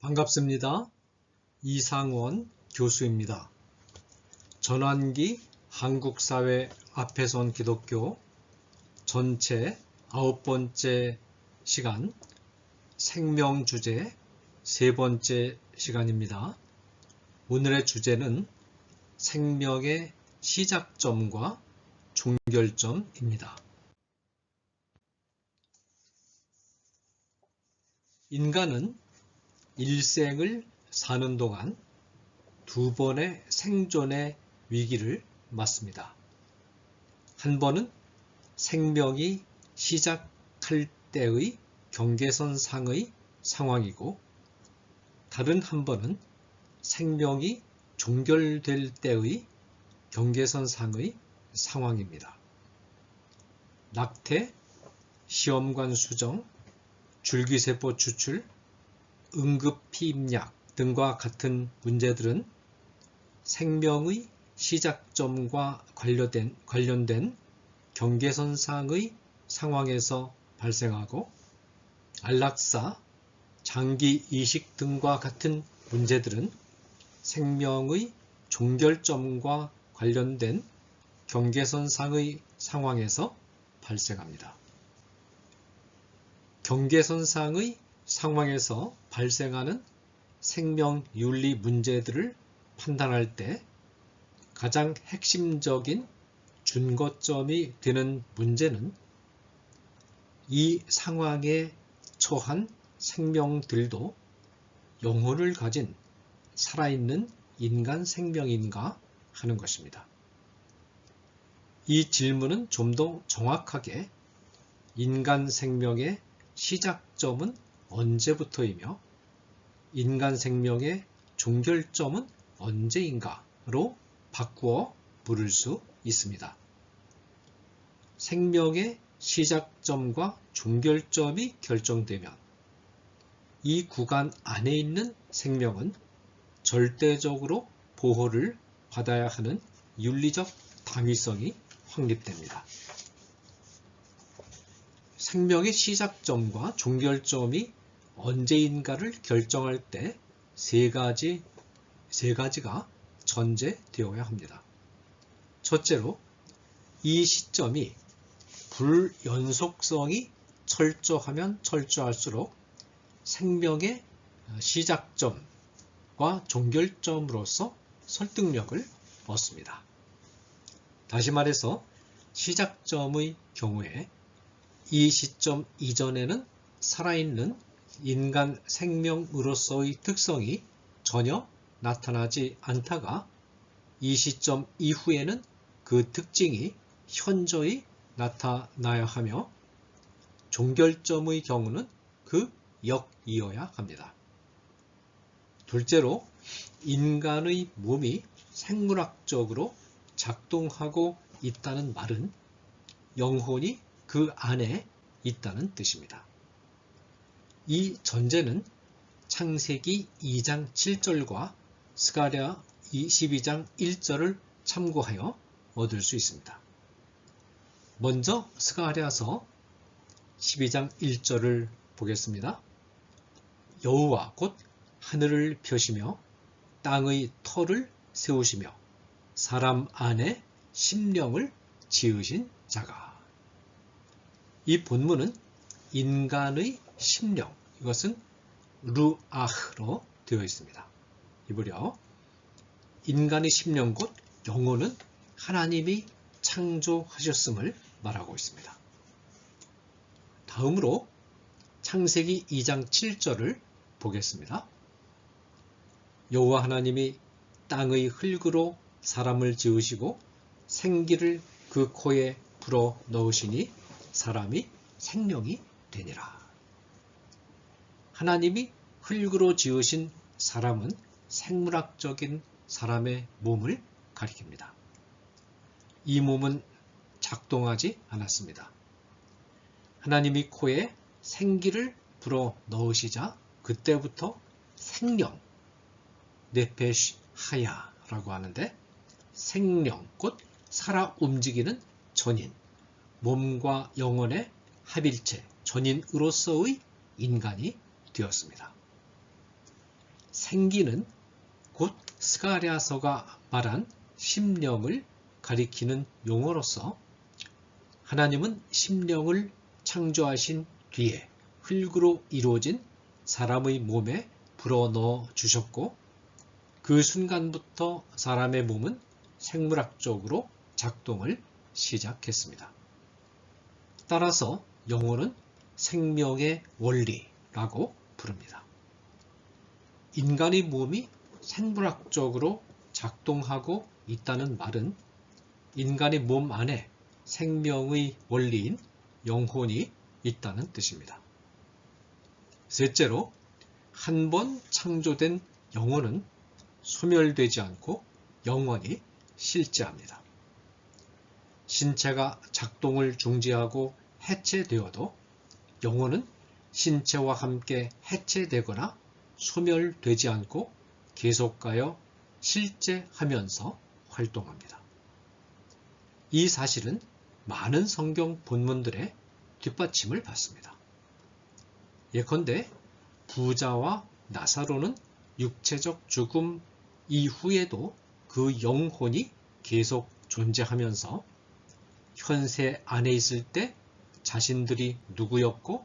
반갑습니다. 이상원 교수입니다. 전환기 한국사회 앞에서 온 기독교 전체 9번째 시간 생명 주제 3번째 시간입니다. 오늘의 주제는 생명의 시작점과 종결점입니다. 인간은 일생을 사는 동안 2번의 생존의 위기를 맞습니다. 한 번은 생명이 시작할 때의 경계선상의 상황이고, 다른 한 번은 생명이 종결될 때의 경계선상의 상황입니다. 낙태, 시험관 수정, 줄기세포 추출, 응급피임약 등과 같은 문제들은 생명의 시작점과 관련된 경계선상의 상황에서 발생하고, 안락사, 장기 이식 등과 같은 문제들은 생명의 종결점과 관련된 경계선상의 상황에서 발생합니다. 경계선상의 상황에서 발생하는 생명윤리 문제들을 판단할 때 가장 핵심적인 준거점이 되는 문제는 이 상황에 처한 생명들도 영혼을 가진 살아있는 인간 생명인가 하는 것입니다. 이 질문은 좀 더 정확하게 인간 생명의 시작점은 언제부터이며 인간 생명의 종결점은 언제인가로 바꾸어 물을 수 있습니다. 생명의 시작점과 종결점이 결정되면 이 구간 안에 있는 생명은 절대적으로 보호를 받아야 하는 윤리적 당위성이 확립됩니다. 생명의 시작점과 종결점이 언제인가를 결정할 때 세 가지가 전제되어야 합니다. 첫째로, 이 시점이 불연속성이 철저하면 철저할수록 생명의 시작점과 종결점으로서 설득력을 얻습니다. 다시 말해서 시작점의 경우에 이 시점 이전에는 살아있는 인간 생명으로서의 특성이 전혀 나타나지 않다가 이 시점 이후에는 그 특징이 현저히 나타나야 하며, 종결점의 경우는 그 역이어야 합니다. 둘째로, 인간의 몸이 생물학적으로 작동하고 있다는 말은 영혼이 그 안에 있다는 뜻입니다. 이 전제는 창세기 2장 7절과 스가랴 12장 1절을 참고하여 얻을 수 있습니다. 먼저 스가랴서 12장 1절을 보겠습니다. 여호와 곧 하늘을 펴시며 땅의 터를 세우시며 사람 안에 심령을 지으신 자가. 이 본문은 인간의 심령, 이것은 루아흐로 되어 있습니다. 이보려 인간의 심령 곧 영혼은 하나님이 창조하셨음을 말하고 있습니다. 다음으로 창세기 2장 7절을 보겠습니다. 여호와 하나님이 땅의 흙으로 사람을 지으시고 생기를 그 코에 불어 넣으시니 사람이 생명이 되니라. 하나님이 흙으로 지으신 사람은 생물학적인 사람의 몸을 가리킵니다. 이 몸은 작동하지 않았습니다. 하나님이 코에 생기를 불어 넣으시자 그때부터 생명, 네페시 하야라고 하는데, 생명, 곧 살아 움직이는 전인, 몸과 영혼의 합일체, 전인으로서의 인간이 되었습니다. 생기는 곧 스가랴서가 말한 심령을 가리키는 용어로서 하나님은 심령을 창조하신 뒤에 흙으로 이루어진 사람의 몸에 불어넣어 주셨고 그 순간부터 사람의 몸은 생물학적으로 작동을 시작했습니다. 따라서 영혼은 생명의 원리라고 부릅니다. 인간의 몸이 생물학적으로 작동하고 있다는 말은 인간의 몸 안에 생명의 원리인 영혼이 있다는 뜻입니다. 셋째로, 한 번 창조된 영혼은 소멸되지 않고 영원히 실재합니다. 신체가 작동을 중지하고 해체되어도 영혼은 신체와 함께 해체되거나 소멸되지 않고 계속하여 실재하면서 활동합니다. 이 사실은 많은 성경 본문들의 뒷받침을 받습니다. 예컨대 부자와 나사로는 육체적 죽음 이후에도 그 영혼이 계속 존재하면서 현세 안에 있을 때 자신들이 누구였고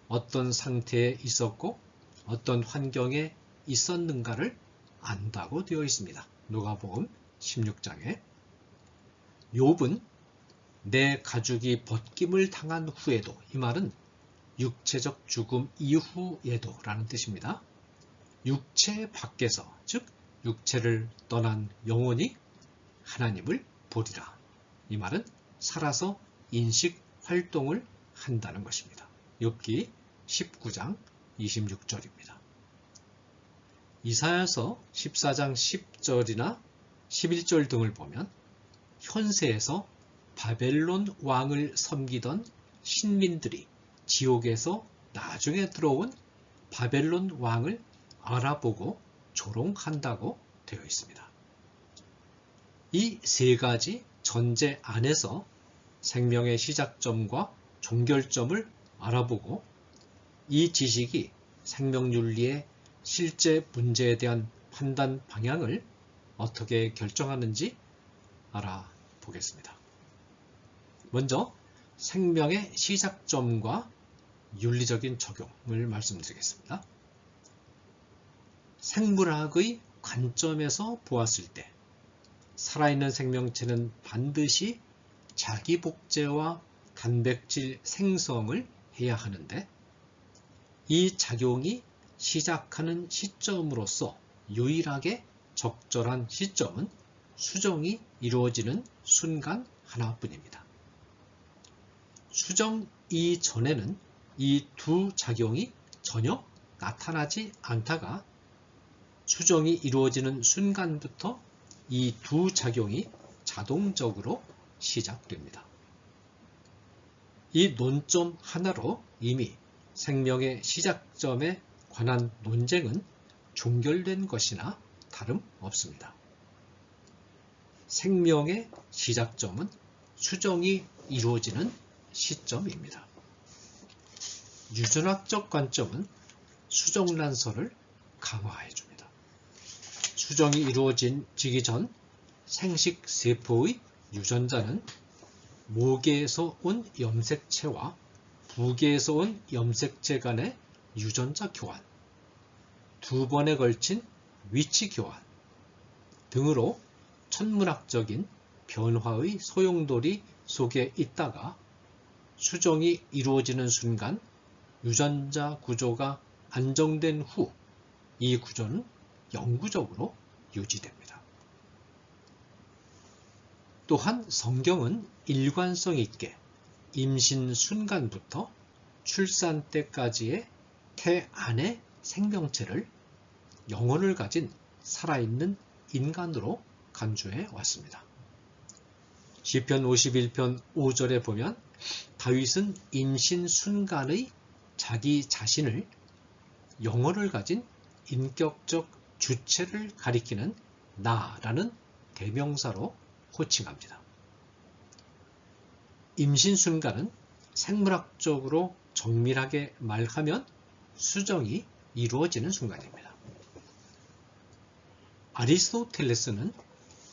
어떤 상태에 있었고 어떤 환경에 있었는가를 안다고 되어 있습니다. 누가복음 16장에 욥은 내 가죽이 벗김을 당한 후에도, 이 말은 육체적 죽음 이후에도 라는 뜻입니다. 육체 밖에서, 즉 육체를 떠난 영혼이 하나님을 보리라. 이 말은 살아서 인식 활동을 한다는 것입니다. 욥기 19장 26절입니다. 이사야서 14장 10절이나 11절 등을 보면 현세에서 바벨론 왕을 섬기던 신민들이 지옥에서 나중에 들어온 바벨론 왕을 알아보고 조롱한다고 되어 있습니다. 이 세 가지 전제 안에서 생명의 시작점과 종결점을 알아보고 이 지식이 생명윤리의 실제 문제에 대한 판단 방향을 어떻게 결정하는지 알아보겠습니다. 먼저 생명의 시작점과 윤리적인 적용을 말씀드리겠습니다. 생물학의 관점에서 보았을 때 살아있는 생명체는 반드시 자기 복제와 단백질 생성을 해야 하는데 이 작용이 시작하는 시점으로서 유일하게 적절한 시점은 수정이 이루어지는 순간 하나뿐입니다. 수정 이전에는 이 두 작용이 전혀 나타나지 않다가 수정이 이루어지는 순간부터 이 두 작용이 자동적으로 시작됩니다. 이 논점 하나로 이미 생명의 시작점에 관한 논쟁은 종결된 것이나 다름없습니다. 생명의 시작점은 수정이 이루어지는 시점입니다. 유전학적 관점은 수정란설을 강화해 줍니다. 수정이 이루어지기 전 생식세포의 유전자는 모계에서 온 염색체와 부계에서 온 염색체 간의 유전자 교환, 두 번에 걸친 위치 교환 등으로 천문학적인 변화의 소용돌이 속에 있다가 수정이 이루어지는 순간 유전자 구조가 안정된 후 이 구조는 영구적으로 유지됩니다. 또한 성경은 일관성 있게 임신 순간부터 출산 때까지의 태 안의 생명체를 영혼을 가진 살아있는 인간으로 간주해 왔습니다. 시편 51편 5절에 보면 다윗은 임신 순간의 자기 자신을 영혼을 가진 인격적 주체를 가리키는 나라는 대명사로 호칭합니다. 임신 순간은 생물학적으로 정밀하게 말하면 수정이 이루어지는 순간입니다. 아리스토텔레스는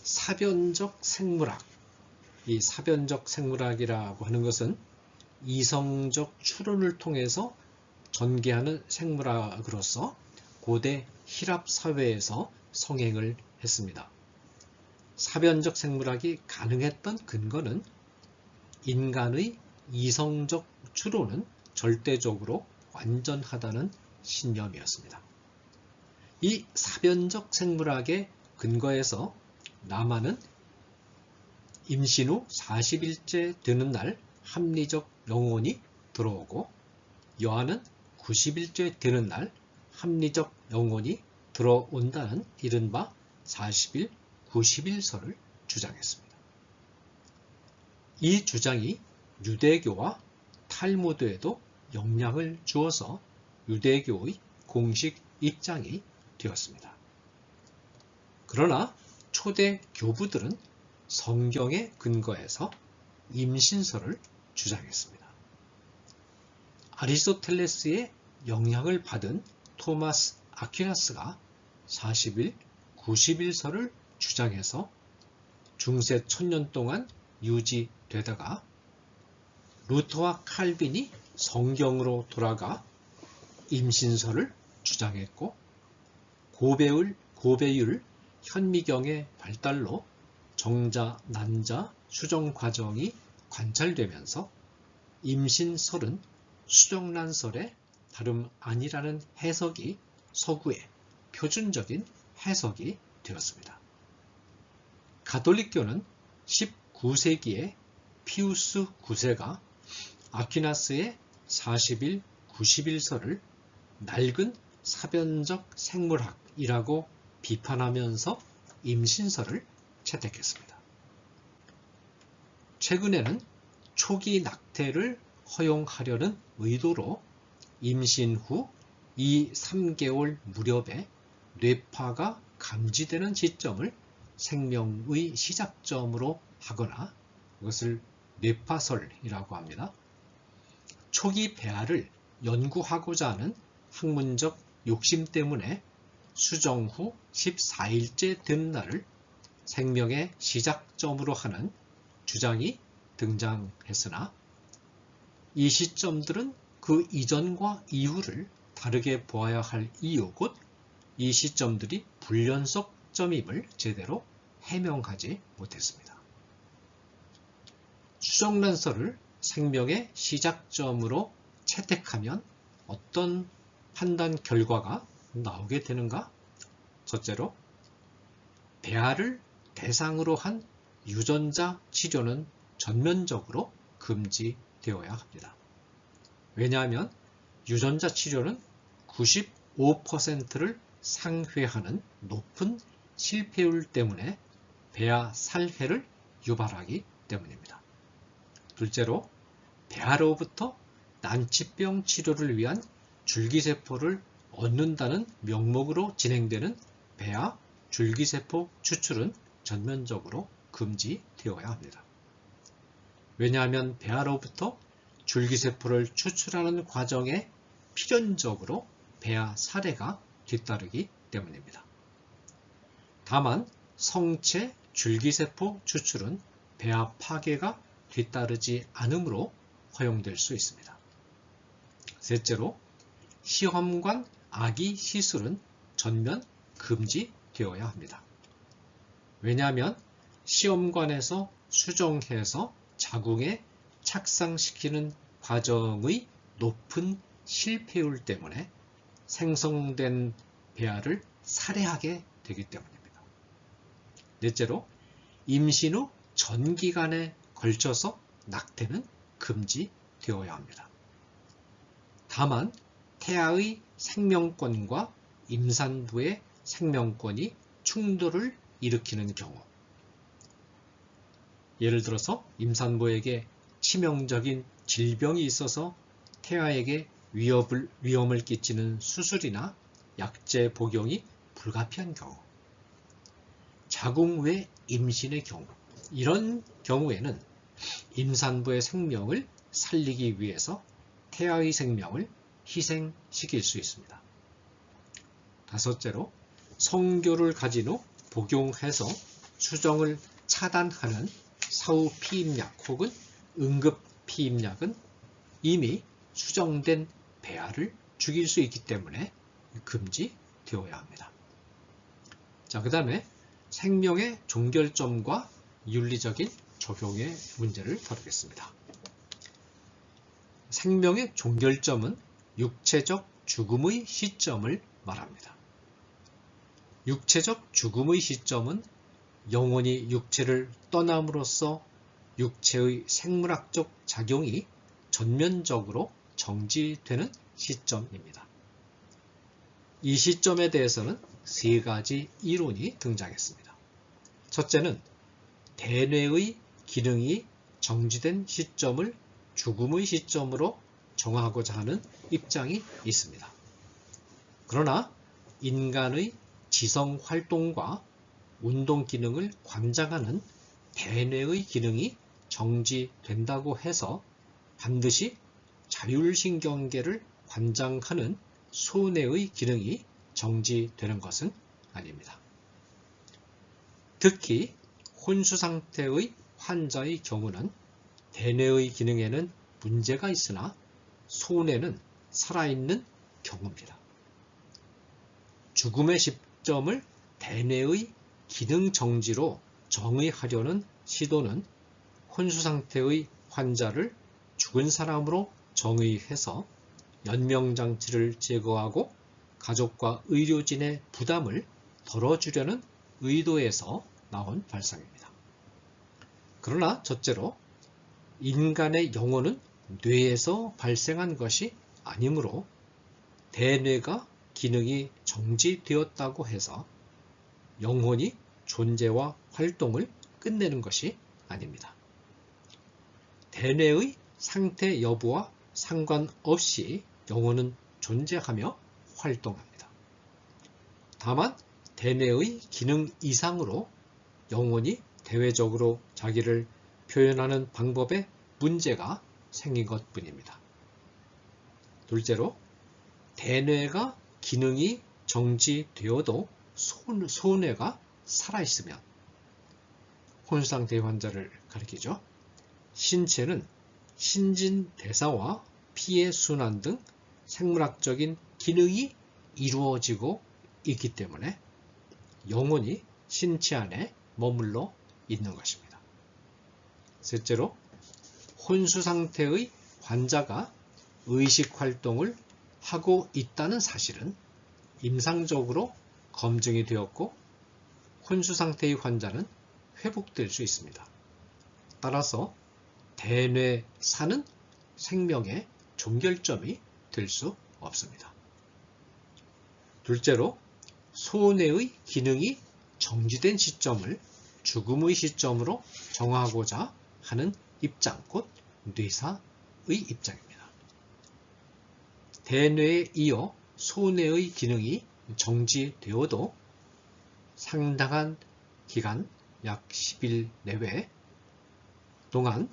사변적 생물학, 이 사변적 생물학이라고 하는 것은 이성적 추론을 통해서 전개하는 생물학으로서 고대 히랍 사회에서 성행을 했습니다. 사변적 생물학이 가능했던 근거는 인간의 이성적 추론은 절대적으로 완전하다는 신념이었습니다. 이 사변적 생물학의 근거에서 남한은 임신 후 40일째 되는 날 합리적 영혼이 들어오고 여아는 90일째 되는 날 합리적 영혼이 들어온다는 이른바 40일, 90일설을 주장했습니다. 이 주장이 유대교와 탈무드에도 영향을 주어서 유대교의 공식 입장이 되었습니다. 그러나 초대 교부들은 성경의 근거에서 임신설을 주장했습니다. 아리스토텔레스의 영향을 받은 토마스 아퀴나스가 40일, 90일설을 주장해서 중세 1000년 동안 유지되다가 루터와 칼빈이 성경으로 돌아가 임신설을 주장했고 고배율 현미경의 발달로 정자, 난자, 수정 과정이 관찰되면서 임신설은 수정란설의 다름 아니라는 해석이 서구의 표준적인 해석이 되었습니다. 가톨릭교는 19세기에 피우스 9세가 아퀴나스의 40일, 90일설을 낡은 사변적 생물학이라고 비판하면서 임신설을 채택했습니다. 최근에는 초기 낙태를 허용하려는 의도로 임신 후 2-3개월 무렵에 뇌파가 감지되는 시점을 생명의 시작점으로 하거나 이것을 뇌파설이라고 합니다. 초기 배아를 연구하고자 하는 학문적 욕심 때문에 수정 후 14일째 된 날을 생명의 시작점으로 하는 주장이 등장했으나 이 시점들은 그 이전과 이후를 다르게 보아야 할 이유 곧 이 시점들이 불연속점임을 제대로 해명하지 못했습니다. 수정란설을 생명의 시작점으로 채택하면 어떤 판단 결과가 나오게 되는가? 첫째로, 배아를 대상으로 한 유전자 치료는 전면적으로 금지되어야 합니다. 왜냐하면 유전자 치료는 95%를 상회하는 높은 실패율 때문에 배아 살해를 유발하기 때문입니다. 둘째로, 배아로부터 난치병 치료를 위한 줄기세포를 얻는다는 명목으로 진행되는 배아 줄기세포 추출은 전면적으로 금지되어야 합니다. 왜냐하면 배아로부터 줄기세포를 추출하는 과정에 필연적으로 배아 살해가 뒤따르기 때문입니다. 다만 성체 줄기세포 추출은 배아 파괴가 뒤따르지 않으므로 허용될 수 있습니다. 셋째로, 시험관 아기 시술은 전면 금지되어야 합니다. 왜냐하면 시험관에서 수정해서 자궁에 착상시키는 과정의 높은 실패율 때문에 생성된 배아를 살해하게 되기 때문입니다. 넷째로, 임신 후 전기간에 걸쳐서 낙태는 금지되어야 합니다. 다만 태아의 생명권과 임산부의 생명권이 충돌을 일으키는 경우, 예를 들어서 임산부에게 치명적인 질병이 있어서 태아에게 위험을 끼치는 수술이나 약제 복용이 불가피한 경우, 자궁 외 임신의 경우, 이런 경우에는 임산부의 생명을 살리기 위해서 태아의 생명을 희생시킬 수 있습니다. 다섯째로, 성교를 가진 후 복용해서 수정을 차단하는 사후 피임약 혹은 응급 피임약은 이미 수정된 배아를 죽일 수 있기 때문에 금지되어야 합니다. 자, 그 다음에 생명의 종결점과 윤리적인 적용의 문제를 다루겠습니다. 생명의 종결점은 육체적 죽음의 시점을 말합니다. 육체적 죽음의 시점은 영혼이 육체를 떠남으로써 육체의 생물학적 작용이 전면적으로 정지되는 시점입니다. 이 시점에 대해서는 세 가지 이론이 등장했습니다. 첫째는 대뇌의 기능이 정지된 시점을 죽음의 시점으로 정하고자 하는 입장이 있습니다. 그러나 인간의 지성 활동과 운동 기능을 관장하는 대뇌의 기능이 정지된다고 해서 반드시 자율신경계를 관장하는 소뇌의 기능이 정지되는 것은 아닙니다. 특히 혼수 상태의 환자의 경우는 대뇌의 기능에는 문제가 있으나 소뇌는 살아있는 경우입니다. 죽음의 시점을 대뇌의 기능 정지로 정의하려는 시도는 혼수 상태의 환자를 죽은 사람으로 정의해서 연명장치를 제거하고 가족과 의료진의 부담을 덜어주려는 의도에서 나온 발상입니다. 그러나 첫째로 인간의 영혼은 뇌에서 발생한 것이 아니므로 대뇌가 기능이 정지되었다고 해서 영혼이 존재와 활동을 끝내는 것이 아닙니다. 대뇌의 상태 여부와 상관없이 영혼은 존재하며 활동합니다. 다만 대뇌의 기능 이상으로 영혼이 대외적으로 자기를 표현하는 방법에 문제가 생긴 것뿐입니다. 둘째로 대뇌가 기능이 정지되어도 소뇌가 살아있으면 혼수상태의 환자를 가리키죠. 신체는 신진대사와 피의 순환 등 생물학적인 기능이 이루어지고 있기 때문에 영혼이 신체 안에 머물러 있는 것입니다. 셋째로 혼수 상태의 환자가 의식 활동을 하고 있다는 사실은 임상적으로 검증이 되었고 혼수 상태의 환자는 회복될 수 있습니다. 따라서 대뇌사는 생명의 종결점이 될 수 없습니다. 둘째로 소뇌의 기능이 정지된 시점을 죽음의 시점으로 정하고자 하는 입장, 곧 뇌사의 입장입니다. 대뇌에 이어 소뇌의 기능이 정지되어도 상당한 기간, 약 10일 내외 동안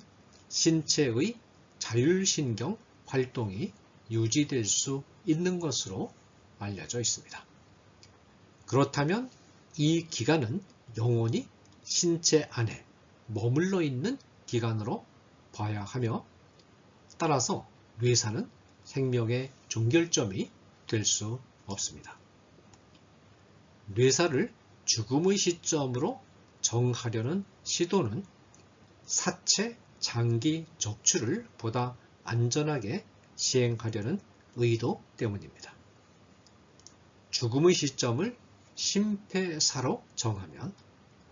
신체의 자율신경 활동이 유지될 수 있는 것으로 알려져 있습니다. 그렇다면 이 기간은 영혼이 신체 안에 머물러 있는 기간으로 봐야 하며 따라서 뇌사는 생명의 종결점이 될 수 없습니다. 뇌사를 죽음의 시점으로 정하려는 시도는 사체 장기 적출을 보다 안전하게 시행하려는 의도 때문입니다. 죽음의 시점을 심폐사로 정하면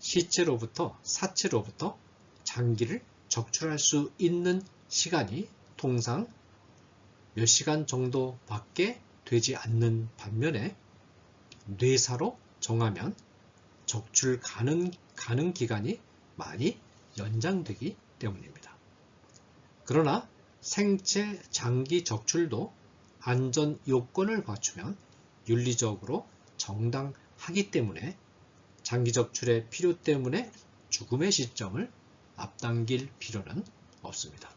사체로부터 장기를 적출할 수 있는 시간이 통상 몇 시간 정도밖에 되지 않는 반면에 뇌사로 정하면 적출 가능 기간이 많이 연장되기 때문입니다. 그러나 생체 장기 적출도 안전 요건을 갖추면 윤리적으로 정당하기 때문에 장기 적출의 필요 때문에 죽음의 시점을 앞당길 필요는 없습니다.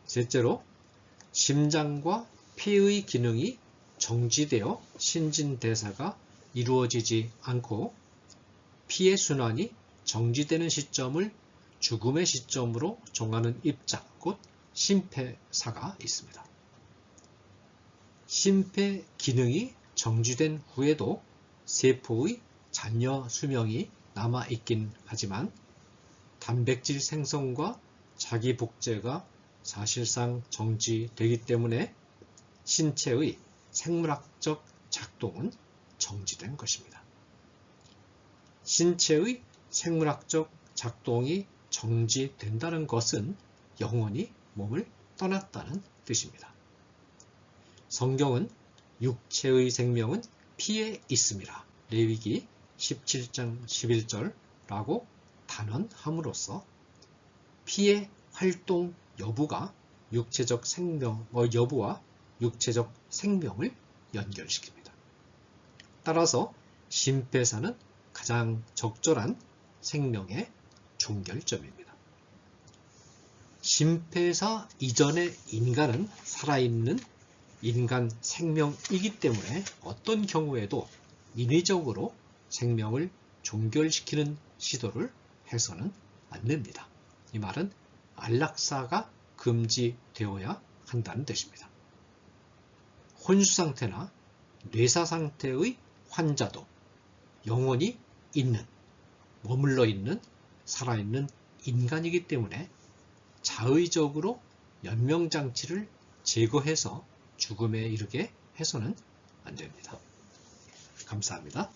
셋째로 심장과 폐의 기능이 정지되어 신진대사가 이루어지지 않고 피의 순환이 정지되는 시점을 죽음의 시점으로 정하는 입장, 곧 심폐사가 있습니다. 심폐 기능이 정지된 후에도 세포의 잔여 수명이 남아있긴 하지만 단백질 생성과 자기 복제가 사실상 정지되기 때문에 신체의 생물학적 작동은 정지된 것입니다. 신체의 생물학적 작동이 정지된다는 것은 영원히 몸을 떠났다는 뜻입니다. 성경은 육체의 생명은 피에 있음이라 레위기 17장 11절라고 단언함으로써 피의 활동 여부가 육체적 생명, 여부와 육체적 생명을 연결시킵니다. 따라서 심폐사는 가장 적절한 생명의 종결점입니다. 심폐사 이전의 인간은 살아있는 인간 생명이기 때문에 어떤 경우에도 인위적으로 생명을 종결시키는 시도를 해서는 안 됩니다. 이 말은 안락사가 금지되어야 한다는 뜻입니다. 혼수상태나 뇌사상태의 환자도 영원히 있는, 머물러 있는, 살아있는 인간이기 때문에 자의적으로 연명장치를 제거해서 죽음에 이르게 해서는 안 됩니다. 감사합니다.